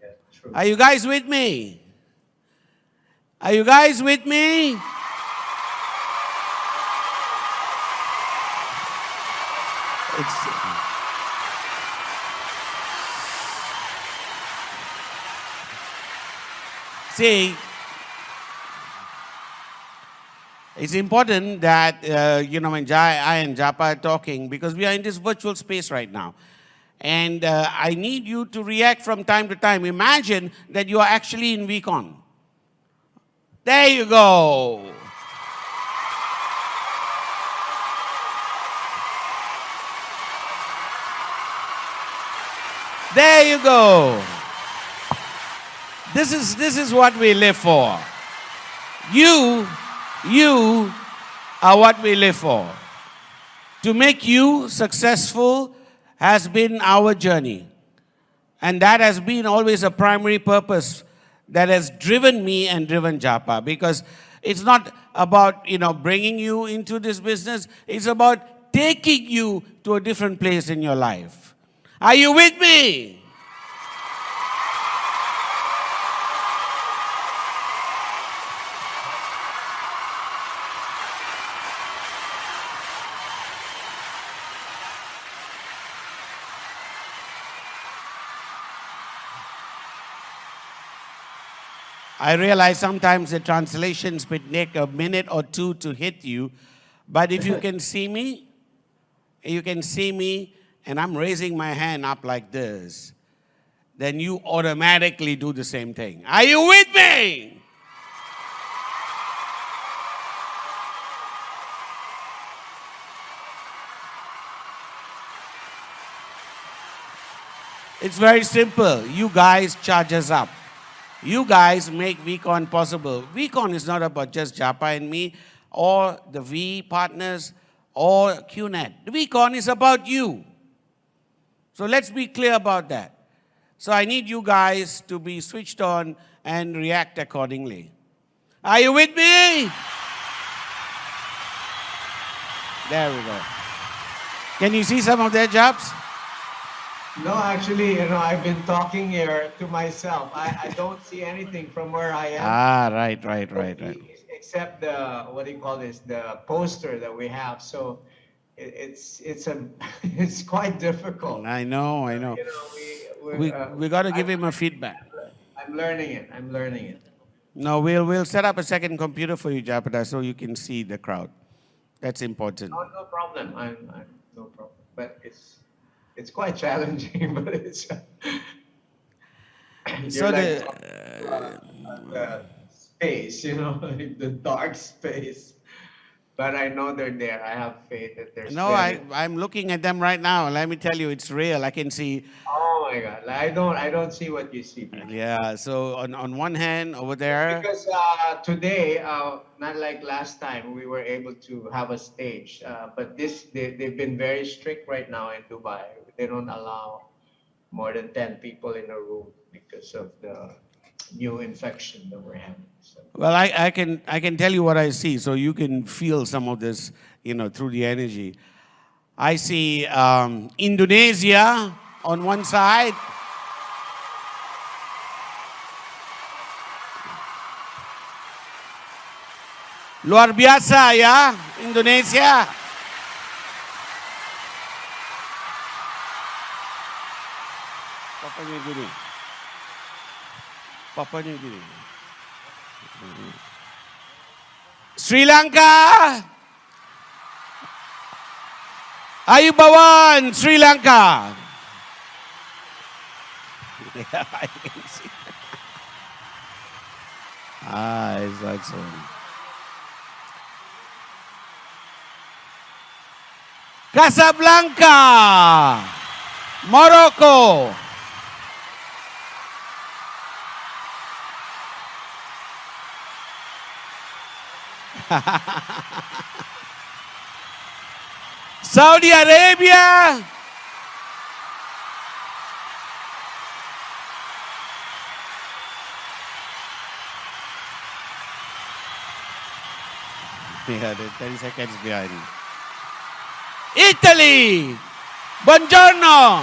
Yeah, true. Are you guys with me? Are you guys with me? See, it's important that, when I and Japa are talking, because we are in this virtual space right now. And I need you to react from time to time. Imagine that you are actually in VCon. There you go. There you go. This is what we live for. You are what we live for. To make you successful has been our journey. And that has been always a primary purpose that has driven me and driven Japa. Because it's not about, bringing you into this business. It's about taking you to a different place in your life. Are you with me? I realize sometimes the translations may take a minute or 2 to hit you, but if you can see me, and I'm raising my hand up like this, then you automatically do the same thing. Are you with me? It's very simple. You guys charge us up. You guys make VCon possible. VCon is not about just Japa and me or the V partners or QNet. The VCon is about you. So let's be clear about that. So I need you guys to be switched on and react accordingly. Are you with me? There we go. Can you see some of their jobs? No, actually, I've been talking here to myself. I don't see anything from where I am, Ah, right, right, right, right. except the, what do you call this, the poster that we have. So it's a it's quite difficult. I know, I know. You know, We got to give him a feedback. I'm learning it. I'm learning it. No, we'll set up a second computer for you, Japada, so you can see the crowd. That's important. No, no problem. I'm no problem. But it's quite challenging. But it's you're So like the talking to the space, like the dark space. But I know they're there. I have faith that there's no, plenty. I'm looking at them right now. Let me tell you, it's real. I can see. Oh my God! I don't see what you see, Vijay. Yeah. So on one hand over there, Because today, not like last time, we were able to have a stage. But they've been very strict right now in Dubai. They don't allow more than 10 people in a room because of the new infection that we're having. So, well, I can tell you what I see, so you can feel some of this, through the energy. I see Indonesia on one side. Luar biasa ya, Indonesia. Papanya gini. Papanya gini. Sri Lanka. Ayu Bawan, Sri Lanka. Yeah, I can see. It's excellent. Casablanca, Morocco. Saudi Arabia. Yeah, they're 30 seconds behind. Italy. Buongiorno.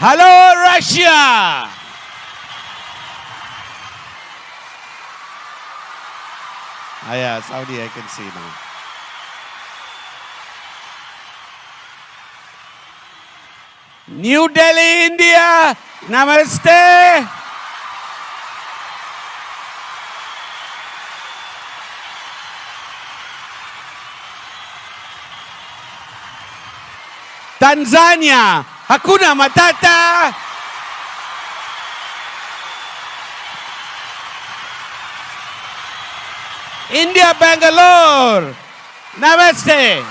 Hello, Russia. Yeah, Saudi I can see now. New Delhi, India. Namaste. Tanzania. Hakuna Matata. India, Bangalore. Namaste.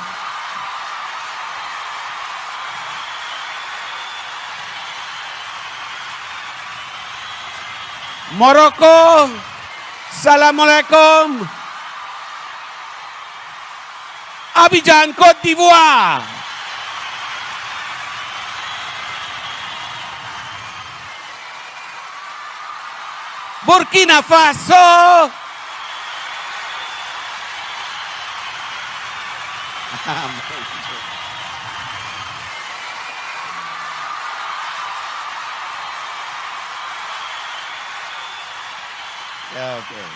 Morocco. Assalamualaikum. Abidjan, Côte d'Ivoire. Burkina Faso. Yeah, okay.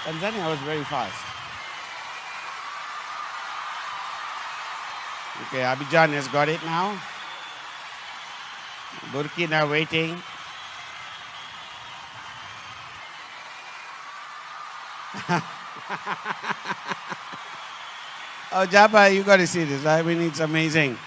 Tanzania was very fast. Okay, Abidjan has got it now. Burkina waiting. Oh, Japa, you got to see this. I mean, it's amazing.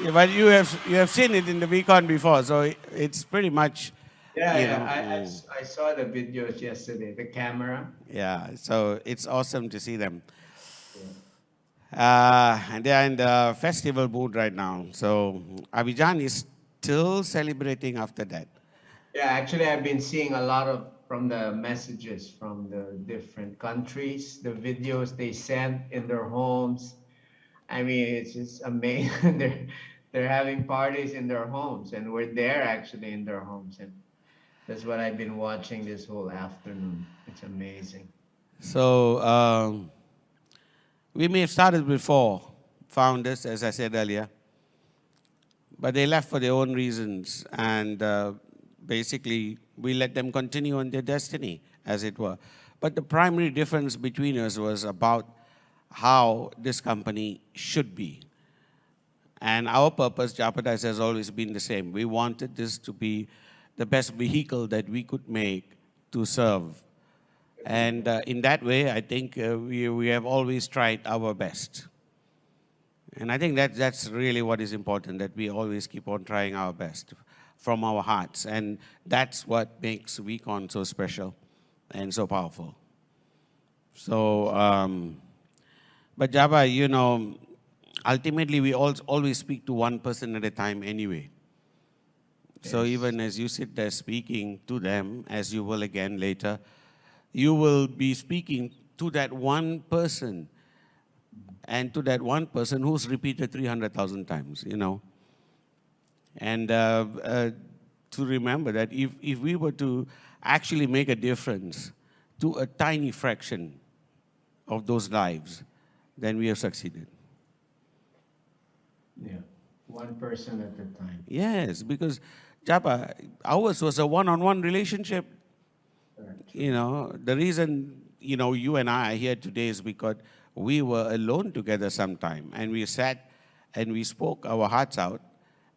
Yeah, but you have seen it in the VCon before, so it's pretty much, yeah, you yeah. know. I saw the videos yesterday, the camera. Yeah, so it's awesome to see them. Yeah. And they're in the festival mood right now. So Abidjan is still celebrating after that. Yeah, actually, I've been seeing a lot of from the messages from the different countries, the videos they sent in their homes. I mean, it's just amazing. they're having parties in their homes, and we're there actually in their homes, and that's what I've been watching this whole afternoon. It's amazing. So we may have started before founders, as I said earlier, but they left for their own reasons, and basically we let them continue on their destiny, as it were. But the primary difference between us was about how this company should be. And our purpose, Japadas, has always been the same. We wanted this to be the best vehicle that we could make to serve. And in that way, I think we have always tried our best. And I think that's really what is important, that we always keep on trying our best from our hearts. And that's what makes VCon so special and so powerful. So, but Jabba, you know, ultimately we always speak to one person at a time anyway. So Yes. even as you sit there speaking to them, as you will again later, you will be speaking to that one person, and to that one person who's repeated 300,000 times, you know. And to remember that if we were to actually make a difference to a tiny fraction of those lives, then we have succeeded. Yeah, one person at a time. Yes, because Japa, ours was a one-on-one relationship. Correct. You know, the reason, you know, you and I are here today is because we were alone together sometime, and we sat and we spoke our hearts out,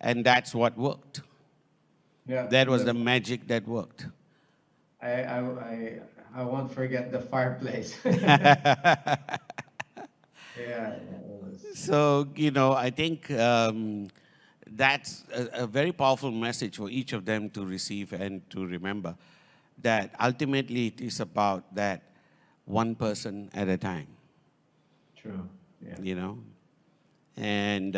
and that's what worked. Yeah, That was the magic that worked. I won't forget the fireplace. Yeah, it was. So, you know, I think that's a very powerful message for each of them to receive and to remember, that ultimately it is about that one person at a time, True. Yeah. you know. And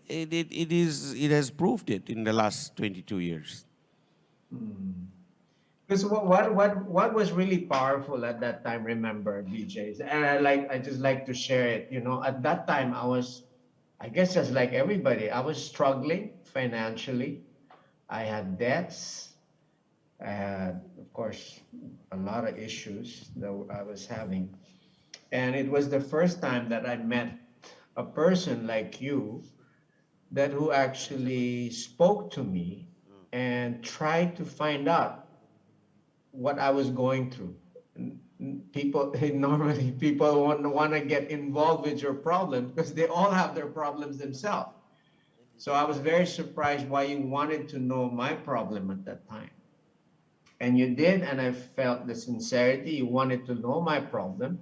it has proved it in the last 22 years. Because what was really powerful at that time, remember, DJs, and I just like to share it. You know, at that time I guess just like everybody, I was struggling financially. I had debts. I had, of course, a lot of issues that I was having. And it was the first time that I met a person like you that who actually spoke to me and tried to find out what I was going through. People normally people want to get involved with your problem because they all have their problems themselves. So I was very surprised why you wanted to know my problem at that time. And you did, and I felt the sincerity. You wanted to know my problem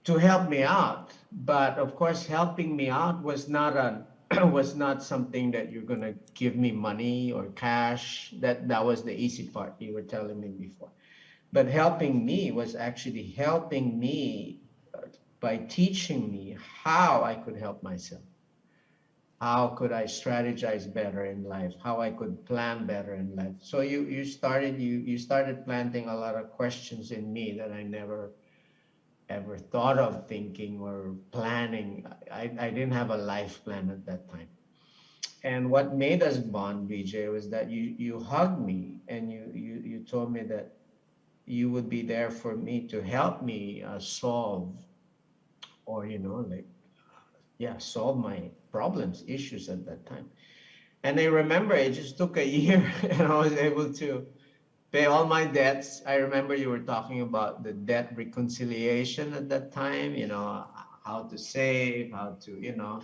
to help me out. But of course, helping me out was not a was not something that you're gonna give me money or cash. That was the easy part you were telling me before. But helping me was actually helping me by teaching me how I could help myself. How could I strategize better in life? How I could plan better in life? So you started planting a lot of questions in me that I never ever thought of thinking or planning. I didn't have a life plan at that time. And what made us bond, Vijay, was that you hugged me and you told me that you would be there for me to help me solve, or like, yeah, solve my problems, issues at that time. And I remember it just took a year and I was able to pay all my debts. I remember you were talking about the debt reconciliation at that time, how to save, how to,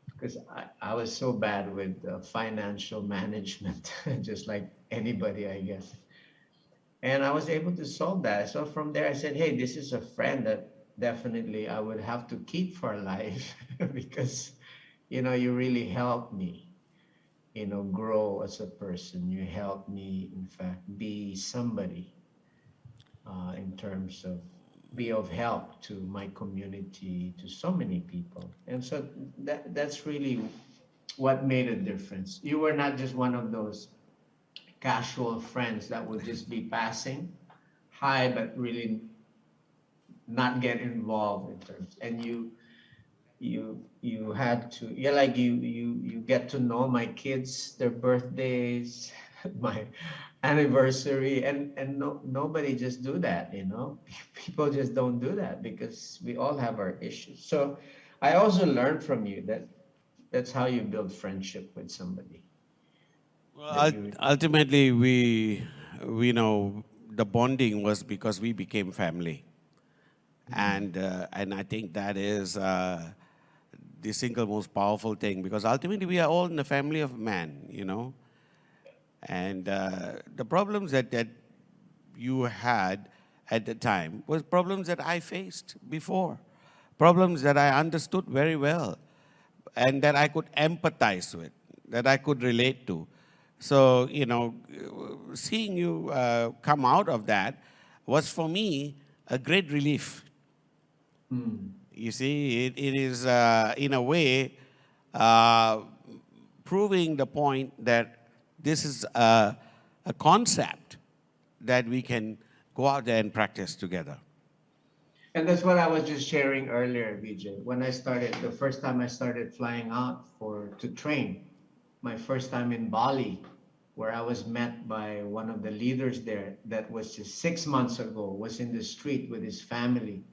because I was so bad with financial management, just like anybody, I guess. And I was able to solve that. So from there, I said, hey, this is a friend that definitely I would have to keep for life because, you really helped me, grow as a person. You helped me, in fact, be somebody in terms of be of help to my community, to so many people. And so that's really what made a difference. You were not just one of those casual friends that would just be passing hi, but really not get involved in terms. And you had to, yeah, like you get to know my kids, their birthdays, my anniversary, and nobody just do that, you know. People just don't do that because we all have our issues. So I also learned from you that that's how you build friendship with somebody, that Well, you. ultimately, we know the bonding was because we became family. And I think that is the single most powerful thing, because ultimately we are all in the family of man, you know. And the problems that you had at the time was problems that I faced before, problems that I understood very well, and that I could empathize with, that I could relate to. So, you know, seeing you come out of that was for me a great relief. Mm. You see, it is in a way uh, proving the point that this is a concept that we can go out there and practice together. And that's what I was just sharing earlier, Vijay. When I started, the first time I started flying out to train, my first time in Bali, where I was met by one of the leaders there that was just 6 months ago, was in the street with his family.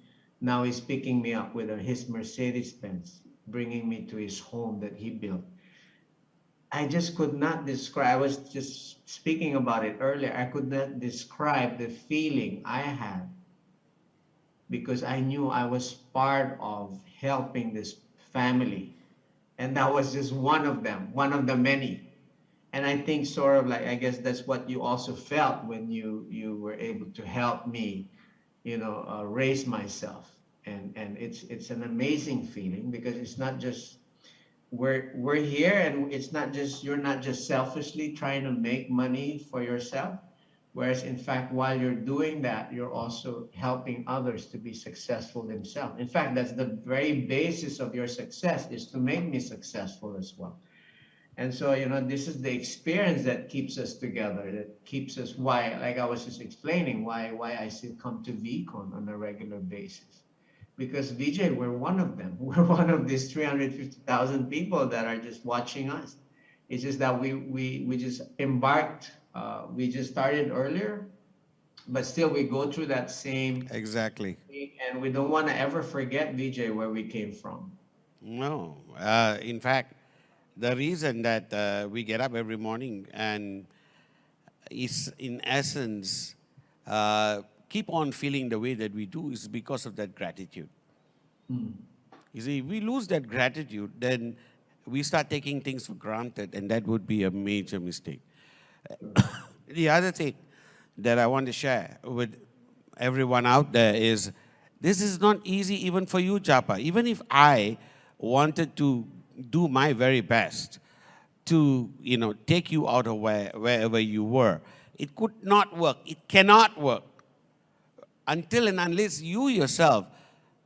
Now he's picking me up with his Mercedes Benz, bringing me to his home that he built. I just could not describe, I was just speaking about it earlier. I could not describe the feeling I had because I knew I was part of helping this family. And that was just one of them, one of the many. And I think sort of like, I guess that's what you also felt when you were able to help me, raise myself. And it's an amazing feeling because it's not just we're here, and it's not just, you're not just selfishly trying to make money for yourself, whereas in fact while you're doing that you're also helping others to be successful themselves. In fact, that's the very basis of your success, is to make me successful as well. And so, this is the experience that keeps us together, that keeps us, why, like I was just explaining, why I still come to VCon on a regular basis. Because Vijay, we're one of them. We're one of these 350,000 people that are just watching us. It's just that we just embarked, we just started earlier, but still we go through that same Exactly. thing, and we don't want to ever forget, Vijay, where we came from. No. In fact, the reason that we get up every morning and is, in essence, keep on feeling the way that we do is because of that gratitude. Mm. You see, if we lose that gratitude, then we start taking things for granted, and that would be a major mistake. The other thing that I want to share with everyone out there is this is not easy even for you, Japa. Even if I wanted to do my very best to, take you out of wherever you were, it could not work. It cannot work until and unless you yourself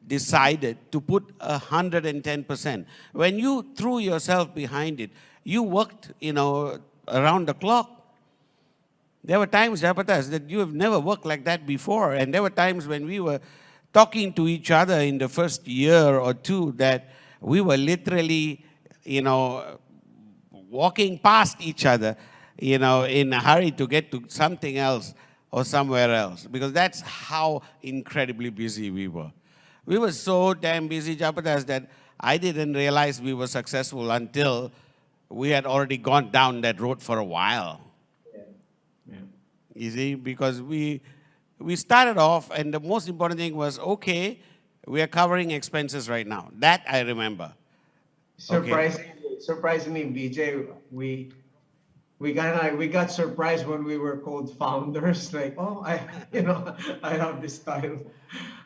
decided to put 110%. When you threw yourself behind it, you worked, around the clock. There were times, Japatas, that you have never worked like that before. And there were times when we were talking to each other in the first year or two that we were literally, walking past each other, in a hurry to get to something else or somewhere else. Because that's how incredibly busy we were. We were so damn busy, Japatas, that I didn't realize we were successful until we had already gone down that road for a while. Yeah. Yeah. You see, because we started off, and the most important thing was, okay, we are covering expenses right now. That I remember. Okay. Surprisingly, Vijay, we got surprised when we were called founders. Like, oh, I have this title.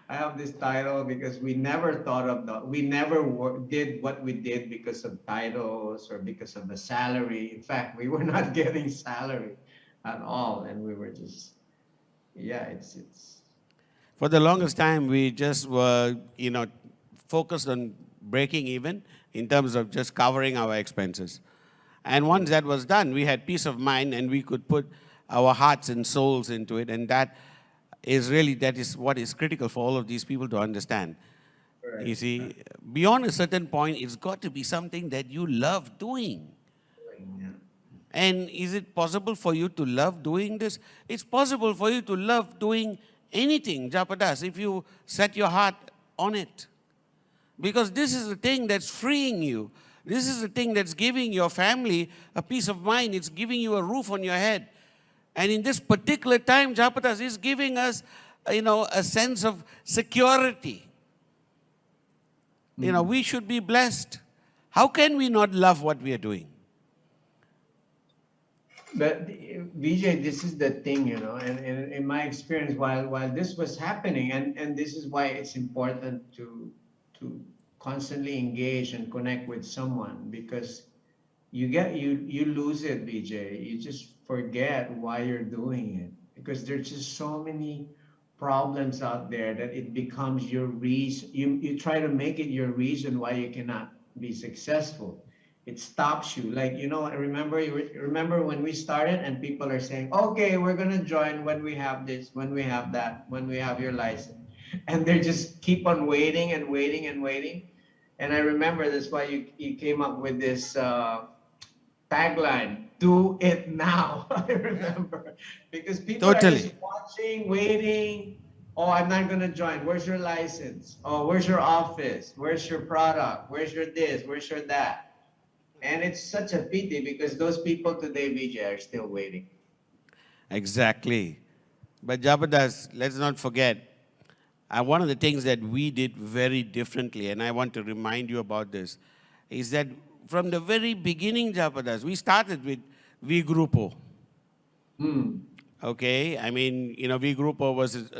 I have this title because we never thought of we never did what we did because of titles or because of the salary. In fact, we were not getting salary at all, and we were just, yeah, it's. For the longest time, we just were, focused on breaking even in terms of just covering our expenses. And once that was done, we had peace of mind and we could put our hearts and souls into it. And that is what is critical for all of these people to understand. You see, beyond a certain point, it's got to be something that you love doing. Yeah. And is it possible for you to love doing this? It's possible for you to love doing anything, Japadas, if you set your heart on it. Because this is the thing that's freeing you. This is the thing that's giving your family a peace of mind. It's giving you a roof on your head. And in this particular time, Japadas is giving us, a sense of security. We should be blessed. How can we not love what we are doing? But Vijay, this is the thing, and in my experience, while this was happening, and this is why it's important to constantly engage and connect with someone, because you lose it, Vijay. You just forget why you're doing it, because there's just so many problems out there that it becomes your reason. You try to make it your reason why you cannot be successful. It stops you. Like, I remember when we started and people are saying, okay, we're gonna join when we have this, when we have that, when we have your license. And they just keep on waiting and waiting and waiting. And I remember that's why you came up with this tagline, do it now. I remember, because people are Totally. just watching, waiting. Oh, I'm not going to join. Where's your license? Oh, where's your office? Where's your product? Where's your this? Where's your that? And it's such a pity, because those people today, Vijay, are still waiting. Exactly. But Jabadas, let's not forget, one of the things that we did very differently, and I want to remind you about this, is that from the very beginning, Jabadas, we started with V Grupo. Okay, I mean, V Grupo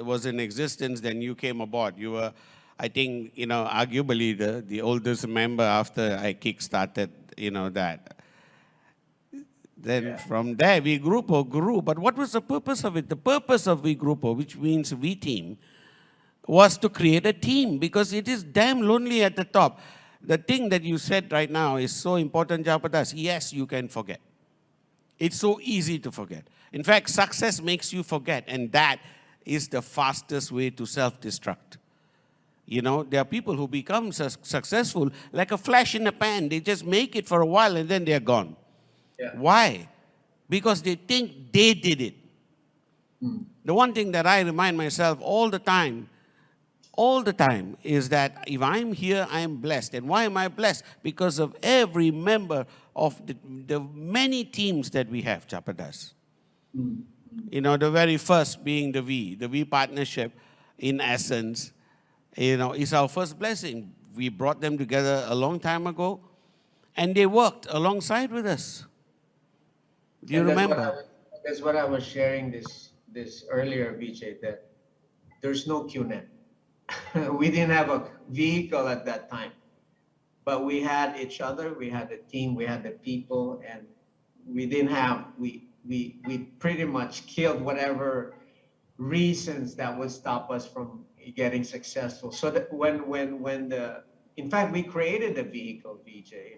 was in existence, then you came aboard. You were, I think, arguably the oldest member after I kick-started, that. Then from there, V Grupo grew. But what was the purpose of it? The purpose of V Grupo, which means V Team, was to create a team, because it is damn lonely at the top. The thing that you said right now is so important, Japadas. Yes, you can forget. It's so easy to forget. In fact, success makes you forget, and that is the fastest way to self-destruct. There are people who become successful like a flash in a pan. They just make it for a while and then they're gone. Yeah. Why? Because they think they did it. The one thing that I remind myself all the time, is that if I'm here, I am blessed. And why am I blessed? Because of every member of the many teams that we have, Chapadas. The very first being the V partnership, in essence, is our first blessing. We brought them together a long time ago, and they worked alongside with us. Do you remember? That's what I was sharing this earlier, Vijay, that there's no QNet. We didn't have a vehicle at that time, but we had each other, we had the team, we had the people, and we pretty much killed whatever reasons that would stop us from getting successful. So that in fact, we created the vehicle, Vijay.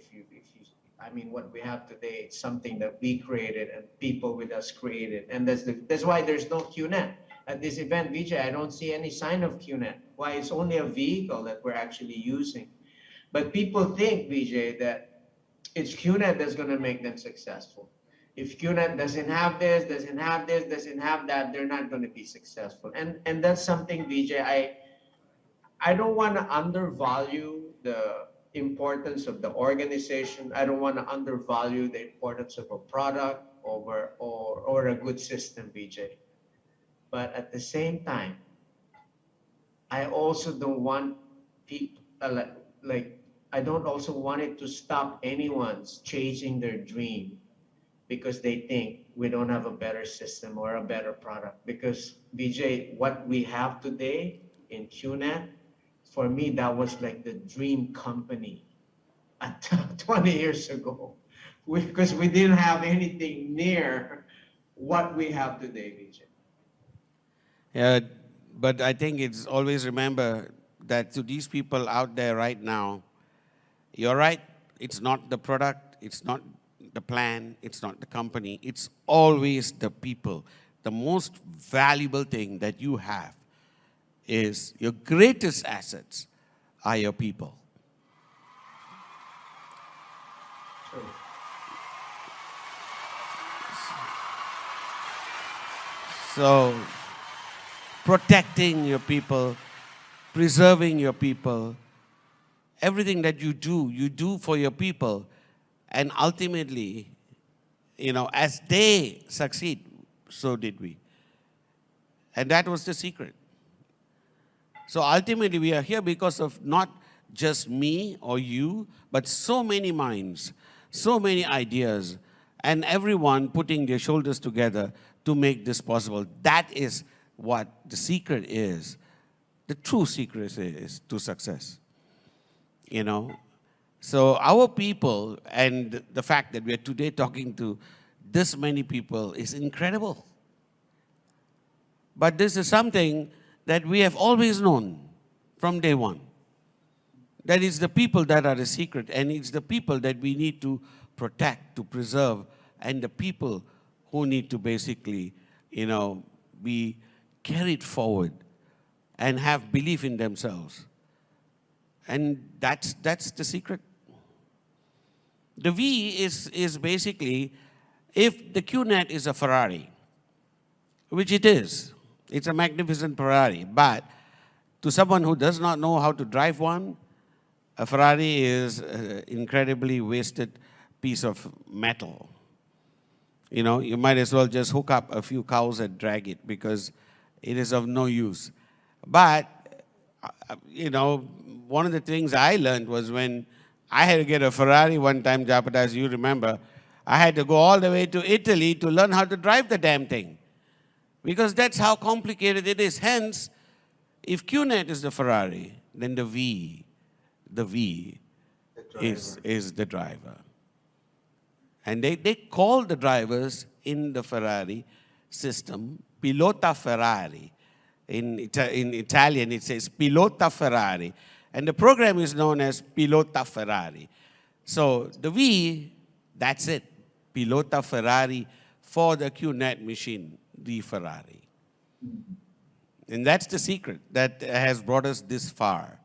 I mean, what we have today, it's something that we created and people with us created, and that's why there's no QNet at this event, Vijay. I don't see any sign of QNet. Why? It's only a vehicle that we're actually using. But people think, Vijay, that it's QNet that's going to make them successful. If QNet doesn't have this, doesn't have that, they're not going to be successful. And that's something, Vijay, I don't want to undervalue the importance of the organization. I don't want to undervalue the importance of a product or a good system, Vijay. But at the same time, I also don't want people, I don't also want it to stop anyone's chasing their dream because they think we don't have a better system or a better product. Because Vijay, what we have today in QNet, for me, that was like the dream company at 20 years ago, because we didn't have anything near what we have today, Vijay. Yeah, but I think it's always remember that to these people out there right now, you're right, it's not the product, it's not the plan, it's not the company, it's always the people. The most valuable thing that you have is your greatest assets are your people. True. So, protecting your people, preserving your people, everything that you do for your people. And ultimately, as they succeed, so did we. And that was the secret. So ultimately, we are here because of not just me or you, but so many minds, so many ideas, and everyone putting their shoulders together to make this possible. That is what the secret is. The true secret is to success. So our people, and the fact that we are today talking to this many people is incredible. But this is something that we have always known from day one. That it's the people that are the secret, and it's the people that we need to protect, to preserve, and the people who need to basically, be carried forward and have belief in themselves. And that's the secret. The V is basically, if the QNet is a Ferrari, which it is, it's a magnificent Ferrari, but to someone who does not know how to drive one, a Ferrari is an incredibly wasted piece of metal. You might as well just hook up a few cows and drag it because it is of no use. But, one of the things I learned was when I had to get a Ferrari one time, Japata, as you remember, I had to go all the way to Italy to learn how to drive the damn thing. Because that's how complicated it is. Hence, if QNet is the Ferrari, then the V is the driver. And they call the drivers in the Ferrari system Pilota Ferrari. In Italian, it says Pilota Ferrari. And the program is known as Pilota Ferrari. So the V, that's it. Pilota Ferrari for the QNet machine, the Ferrari. And that's the secret that has brought us this far.